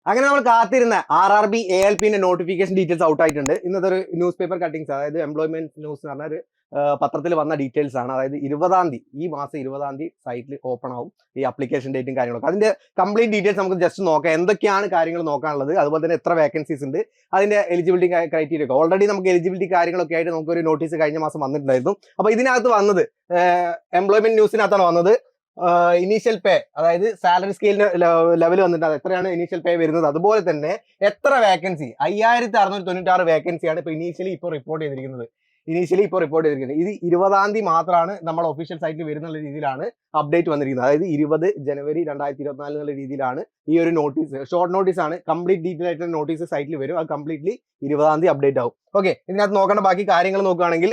അങ്ങനെ നമ്മൾ കാത്തിരുന്ന RRB ALPന്റെ നോട്ടിഫിക്കേഷൻ ഡീറ്റെയിൽസ് ഔട്ട് ആയിട്ടുണ്ട്. ഇന്നത്തെ ഒരു ന്യൂസ് പേപ്പർ കട്ടിങ്സ്, അതായത് എംപ്ലോയ്മെന്റ് ന്യൂസ് എന്ന് പറഞ്ഞ ഒരു പത്രത്തിൽ വന്ന ഡീറ്റെയിൽസ് ആണ്. അതായത് 20-ാം തീയതി, ഈ മാസം 20-ാം തീയതി സൈറ്റിൽ ഓപ്പൺ ആവും ഈ അപ്ലിക്കേഷൻ ഡേറ്റും കാര്യങ്ങളൊക്കെ. അതിന്റെ കംപ്ലീറ്റ് ഡീറ്റെയിൽസ് നമുക്ക് ജസ്റ്റ് നോക്കാം, എന്തൊക്കെയാണ് കാര്യങ്ങൾ നോക്കാനുള്ളത്, അതുപോലെ തന്നെ എത്ര വേക്കൻസീസ് ഉണ്ട്, അതിന്റെ എലിജിബിലിറ്റി ക്രൈറ്റീരിയ ഒക്കെ. ഓൾറെഡി നമുക്ക് എലിജിബിലിറ്റി കാര്യങ്ങളൊക്കെ ആയിട്ട് നമുക്കൊരു നോട്ടീസ് കഴിഞ്ഞ മാസം വന്നിട്ടുണ്ടായിരുന്നു. അപ്പൊ ഇതിനകത്ത് വന്നത് എംപ്ലോയ്മെന്റ് ന്യൂസിനകത്താണ് വന്നത്. ഇനീഷ്യൽ പേ, അതായത് സാലറി സ്കെയിലിന്റെ ലെവൽ വന്നിട്ട് അത് എത്രയാണ് ഇനീഷ്യൽ പേ വരുന്നത്, അതുപോലെ തന്നെ എത്ര വേക്കൻസി, 5696 വേക്കൻസിയാണ് ഇപ്പൊ ഇനീഷ്യലി ഇപ്പോൾ റിപ്പോർട്ട് ചെയ്തിരിക്കുന്നത്. ഇത് 20-ാം തീയതി മാത്രമാണ് നമ്മുടെ ഒഫീഷ്യൽ സൈറ്റിൽ വരുന്ന രീതിയിലാണ് അപ്ഡേറ്റ് വന്നിരിക്കുന്നത്. അതായത് 20 ജനുവരി 2024 എന്നുള്ള രീതിയിലാണ് ഈ ഒരു നോട്ടീസ്. ഷോർട്ട് നോട്ടീസ് ആണ്, കംപ്ലീറ്റ് ഡീറ്റെയിൽ ആയിട്ടുള്ള നോട്ടീസ് സൈറ്റിൽ വരും. അത് കംപ്ലീറ്റ്ലി 20-ാം തീയതി അപ്ഡേറ്റ് ആവും. ഓക്കെ, ഇതിനകത്ത് നോക്കേണ്ട ബാക്കി കാര്യങ്ങൾ നോക്കുകയാണെങ്കിൽ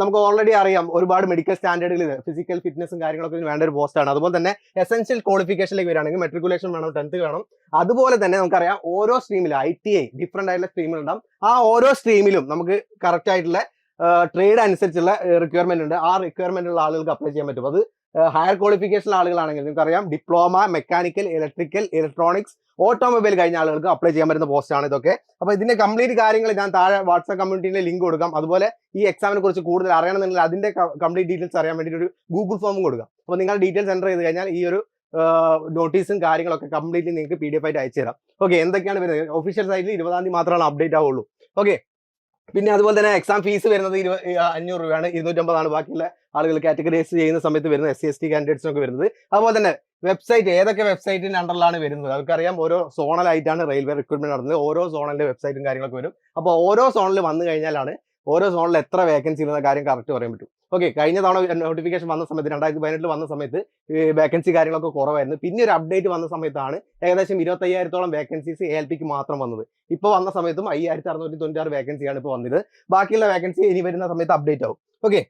നമുക്ക് ഓൾറെഡി അറിയാം, ഒരുപാട് മെഡിക്കൽ സ്റ്റാൻഡേർഡുകൾ, ഫിസിക്കൽ ഫിറ്റ്നസും കാര്യങ്ങളൊക്കെ വേണ്ട ഒരു പോസ്റ്റാണ്. അതുപോലെ തന്നെ എസെൻഷ്യൽ ക്വാളിഫിക്കേഷനിലേക്ക് വരികയാണെങ്കിൽ മെട്രിക്കുലേഷൻ വേണം, 10th വേണം. അതുപോലെ തന്നെ നമുക്കറിയാം ഓരോ സ്ട്രീമിലും ITI ഡിഫറെന്റ് ആയിട്ടുള്ള സ്ട്രീമിലുണ്ടാവും. ആ ഓരോ സ്ട്രീമിലും നമുക്ക് കറക്റ്റ് ആയിട്ടുള്ള ട്രേഡ് അനുസരിച്ചുള്ള റിക്വയർമെന്റ് ഉണ്ട്. ആ റിക്വയർമെന്റ് ഉള്ള ആളുകൾക്ക് അപ്ലൈ ചെയ്യാൻ പറ്റും. അത് ഹയർ ക്വാളിഫിക്കേഷൻ ആളുകളാണെങ്കിൽ നിങ്ങൾക്കറിയാം diploma, mechanical, electrical, electronics, automobile കഴിഞ്ഞ ആളുകൾക്ക് അപ്ലൈ ചെയ്യാൻ പറ്റുന്ന പോസ്റ്റാണ് ഇതൊക്കെ. അപ്പൊ ഇതിന്റെ കംപ്ലീറ്റ് കാര്യങ്ങൾ ഞാൻ താഴെ വാട്സ്ആപ്പ് കമ്മ്യൂണിറ്റിയിലെ ലിങ്ക് കൊടുക്കാം. അതുപോലെ ഈ എക്സാമിനെ കുറിച്ച് കൂടുതൽ അറിയണമെന്നുണ്ടെങ്കിൽ അതിന്റെ കംപ്ലീറ്റ് ഡീറ്റെയിൽസ് അറിയാൻ വേണ്ടിയിട്ട് ഒരു ഗൂഗിൾ ഫോമും കൊടുക്കാം. അപ്പൊ നിങ്ങൾ ഡീറ്റെയിൽസ് എൻ്റർ ചെയ്ത് കഴിഞ്ഞാൽ ഈ ഒരു നോട്ടീസും കാര്യങ്ങളൊക്കെ കംപ്ലീറ്റ്ലി നിങ്ങൾക്ക് PDF ആയിട്ട് അയച്ചു തരാം. ഓക്കെ, എന്തൊക്കെയാണ് വരുന്നത്, ഒഫീഷ്യൽ സൈറ്റിൽ 20-ാം തീയതി മാത്രമാണ് അപ്ഡേറ്റ് ആവുള്ളൂ. ഓക്കെ, പിന്നെ അതുപോലെ തന്നെ എക്സാം ഫീസ് വരുന്നത് 500 രൂപയാണ്, 250 ബാക്കിയുള്ള ആളുകൾ കാറ്റഗറൈസ് ചെയ്യുന്ന സമയത്ത് വരുന്നത്, SC/ST കാൻഡിഡേറ്റ്സിനൊക്കെ വരുന്നത്. അതുപോലെ തന്നെ വെബ്സൈറ്റ്, ഏതൊക്കെ വെബ്സൈറ്റിന്റെ അണ്ടറിലാണ് വരുന്നത്, അവർക്കറിയാം ഓരോ സോണലായിട്ടാണ് റെയിൽവേ റിക്രൂട്ട്മെന്റ് നടന്നത്. ഓരോ സോണലിന്റെ വെബ്സൈറ്റും കാര്യങ്ങളൊക്കെ വരും. അപ്പോൾ ഓരോ സോണിൽ വന്നു കഴിഞ്ഞാലാണ് ഓരോ സോണിൽ എത്ര വേക്കൻസി ഉള്ള കാര്യം കറക്റ്റ് പറയാൻ പറ്റും. ഓക്കെ, കഴിഞ്ഞ തവണ നോട്ടിഫിക്കേഷൻ വന്ന സമയത്ത് 2018 വന്ന സമയത്ത് വേക്കൻസി കാര്യങ്ങളൊക്കെ കുറവായിരുന്നു. പിന്നെ ഒരു അപ്ഡേറ്റ് വന്ന സമയത്താണ് ഏകദേശം 25,000-ഓളം വേക്കൻസീസ് ALPക്ക് മാത്രം വന്നത്. ഇപ്പോൾ വന്ന സമയത്തും 5,696 വേക്കൻസിയാണ് ഇപ്പോൾ വന്നത്. ബാക്കിയുള്ള വേക്കൻസി ഇനി വരുന്ന സമയത്ത് അപ്ഡേറ്റ് ആവും. ഓക്കെ,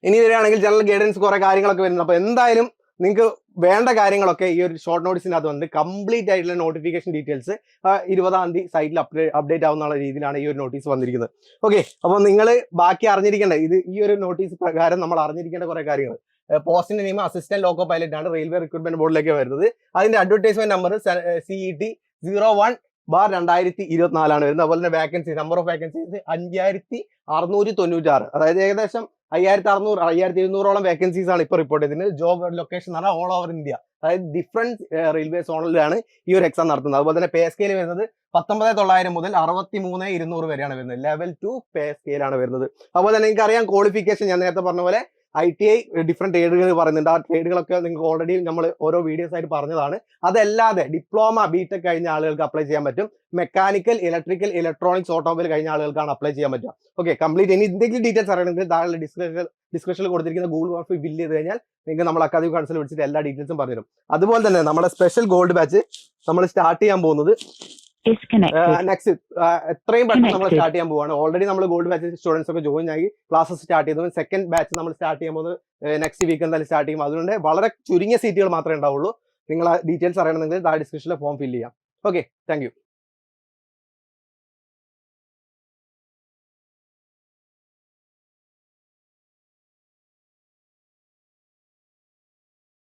ഇനി വരികയാണെങ്കിൽ ജനറൽ ഗൈഡൻസ് കുറെ കാര്യങ്ങളൊക്കെ വരുന്നത്. അപ്പോൾ എന്തായാലും നിങ്ങൾക്ക് വേണ്ട കാര്യങ്ങളൊക്കെ ഈ ഒരു ഷോർട്ട് നോട്ടീസിനകത്ത് വന്നിട്ട് കംപ്ലീറ്റ് ആയിട്ടുള്ള നോട്ടിഫിക്കേഷൻ ഡീറ്റെയിൽസ് 20-ാം തീയതി സൈറ്റിൽ അപ്ഡേറ്റ് ആവുന്ന രീതിയിലാണ് ഈ ഒരു നോട്ടീസ് വന്നിരിക്കുന്നത്. ഓക്കെ, അപ്പോൾ നിങ്ങൾ ബാക്കി അറിഞ്ഞിരിക്കേണ്ട ഈ ഒരു നോട്ടീസ് പ്രകാരം നമ്മൾ അറിഞ്ഞിരിക്കേണ്ട കുറെ കാര്യങ്ങൾ. പോസ്റ്റിന്റെ നെയിം അസിസ്റ്റന്റ് ലോക്കോ പൈലറ്റ് ആണ്, റെയിൽവേ റിക്രൂട്ട്മെന്റ് ബോർഡിലേക്ക് വരുന്നത്. അതിന്റെ അഡ്വർടൈസ്മെന്റ് നമ്പർ CET 01/2024 ആണ് വരുന്നത്. അതുപോലെ തന്നെ വേക്കൻസി, നമ്പർ ഓഫ് വേക്കൻസീസ് 5,696, അതായത് ഏകദേശം 5,600 5,200-ഓളം വേക്കൻസീസ് ആണ് ഇപ്പോൾ റിപ്പോർട്ട് ചെയ്തത്. ജോബ് ലൊക്കേഷൻ എന്ന് പറഞ്ഞാൽ ഓൾ ഓവർ ഇന്ത്യ, അതായത് ഡിഫറെന്റ് റെയിൽവേ സോണിലാണ് ഈ ഒരു എക്സാം നടത്തുന്നത്. അതുപോലെ തന്നെ പേ സ്കെയിൽ വരുന്നത് 19,900 മുതൽ 63,200 വരെയാണ് വരുന്നത്. ലെവൽ 2 പേ സ്കെയിലാണ് വരുന്നത്. അതുപോലെ തന്നെ നിങ്ങൾക്ക് അറിയാം ക്വാളിഫിക്കേഷൻ, ഞാൻ നേരത്തെ പറഞ്ഞ പോലെ ITI ഡിഫറെന്റ് ട്രേഡുകൾ പറയുന്നുണ്ട്. ആ ട്രേഡുകളൊക്കെ നിങ്ങൾക്ക് ഓൾറെഡി നമ്മൾ ഓരോ വീഡിയോസ് ആയിട്ട് പറഞ്ഞതാണ്. അതല്ലാതെ ഡിപ്ലോമ, BTech കഴിഞ്ഞ ആളുകൾക്ക് അപ്ലൈ ചെയ്യാൻ പറ്റും. മെക്കാനിക്കൽ, ഇലക്ട്രിക്കൽ, ഇലക്ട്രോണിക്സ്, ഓട്ടോമൊബൈൽ കഴിഞ്ഞ ആളുകൾക്കാണ് അപ്ലൈ ചെയ്യാൻ പറ്റുക. ഓക്കെ, കംപ്ലീറ്റ് ഇനി എന്തെങ്കിലും ഡീറ്റെയിൽസ് അറിയണമെങ്കിൽ താഴെ ഡിസ്ക്രിപ്ഷനിൽ കൊടുത്തിരിക്കുന്ന ഗൂഗിൾ ഫോം ഫില്ല് ചെയ്ത് കഴിഞ്ഞാൽ നിങ്ങൾക്ക് നമ്മൾ അക്കാദമിക് കൗൺസിൽ വിളിച്ചിട്ട് എല്ലാ ഡീറ്റെയിൽസും പറഞ്ഞുതരും. അതുപോലെ തന്നെ നമ്മുടെ സ്പെഷ്യൽ ഗോൾഡ് ബാച്ച് നമ്മൾ സ്റ്റാർട്ട് ചെയ്യാൻ പോകുന്നത് നെക്സ്റ്റ് എത്രയും പെട്ടെന്ന് നമ്മൾ സ്റ്റാർട്ട് ചെയ്യാൻ പോവാണ്. ഓൾറെഡി നമ്മൾ ഗോൾഡ് ബാച്ച് സ്റ്റുഡൻസ് ഒക്കെ ജോയിൻ ആയി ക്ലാസ്സസ് സ്റ്റാർട്ട് ചെയ്തു. സെക്കൻഡ് ബാച്ച് നമ്മൾ സ്റ്റാർട്ട് ചെയ്യാൻ പോകുന്നത് നെക്സ്റ്റ് വീക്ക് എന്തായാലും സ്റ്റാർട്ട് ചെയ്യും. അതുകൊണ്ട് വളരെ ചുരുങ്ങിയ സീറ്റുകൾ മാത്രമേ ഉണ്ടാവുള്ളൂ. നിങ്ങൾ ഡീറ്റെയിൽസ് അറിയണമെങ്കിൽ താഴെ ഡിസ്ക്രിപ്ഷനിൽ ഫോം ഫില്ല് ചെയ്യാം. Okay, thank you.